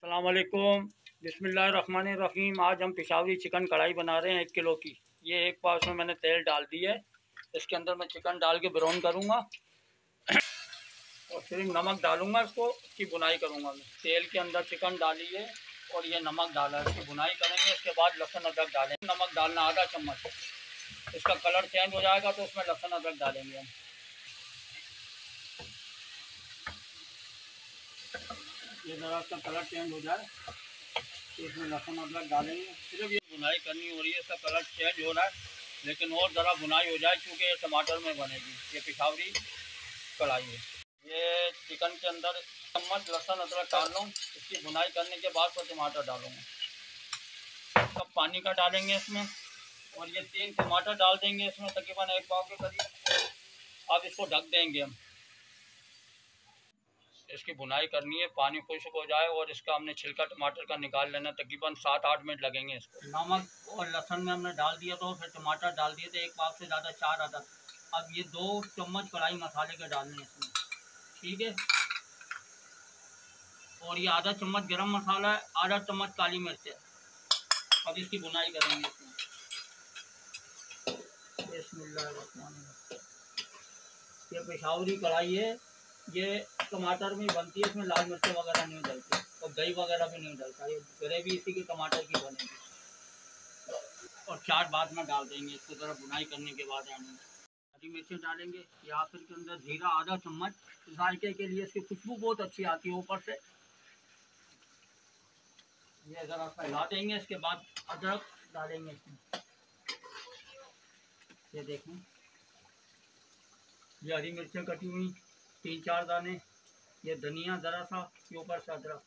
अस्सलाम वालेकुम। बिस्मिल्लाहिर्रहमानिर्रहीम। आज हम पेशावरी चिकन कढ़ाई बना रहे हैं 1 किलो की। ये एक पाव में मैंने तेल डाल दिया है। इसके अंदर मैं चिकन डाल के ब्राउन करूँगा और फिर नमक डालूँगा। इसकी बुनाई करूँगा। मैं तेल के अंदर चिकन डालिए और ये नमक डाला, इसकी बुनाई करेंगे। इसके बाद लहसुन अदरक डालेंगे। नमक डालना आधा चम्मच। इसका कलर चेंज हो जाएगा तो उसमें लहसुन अदरक डालेंगे हम। ये ज़रा इसका कलर चेंज हो जाए तो इसमें लहसुन अदरक डालेंगे। सिर्फ ये बुनाई करनी हो रही है, इसका कलर चेंज हो रहा है, लेकिन और ज़रा बुनाई हो जाए क्योंकि ये टमाटर में बनेगी। ये पेशावरी कढ़ाई है। ये चिकन के अंदर चम्मच लहसुन अदरक डाल लूँ। इसकी बुनाई करने के बाद फिर टमाटर डालूँगा। सब पानी का डालेंगे इसमें और ये 3 टमाटर डाल देंगे इसमें, तकरीबन 1 पाव के करीब। अब इसको ढक देंगे हम। इसकी बुनाई करनी है, पानी खुश्क हो जाए और इसका हमने छिलका टमाटर का निकाल लेना। तकरीबन 7-8 मिनट लगेंगे इसको। नमक और लहसुन में हमने डाल दिया तो फिर टमाटर डाल दिए थे 1 पाव से ज़्यादा, 4 अदद। अब ये 2 चम्मच कढ़ाई मसाले के डालने हैं इसमें, ठीक है। और ये आधा चम्मच गरम मसाला है, आधा चम्मच काली मिर्च है। अब इसकी बुनाई करेंगे इसमें। बिस्मिल्लाहिर्रहमानिर्रहीम। ये पेशावरी कढ़ाई है, ये टमाटर में बनती है, इसमें लाल मिर्च वगैरह नहीं डलती और दही वगैरह भी नहीं डलता। ये ग्रेवी इसी के टमाटर की बनेगी। और 4 बाद में डाल देंगे इसको, ज़रा बुनाई करने के बाद आएंगे। हरी मिर्चें डालेंगे या फिर के अंदर जीरा आधा चम्मच, जायके के लिए। इसकी खुशबू बहुत अच्छी आती है ऊपर से। ये ज़रा फैला देंगे। इसके बाद अदरक डालेंगे इसमें। ये देखें, ये हरी मिर्चें कटी हुई 3-4 दाने, ये धनिया ज़रा सा, ये ऊपर से अदरक।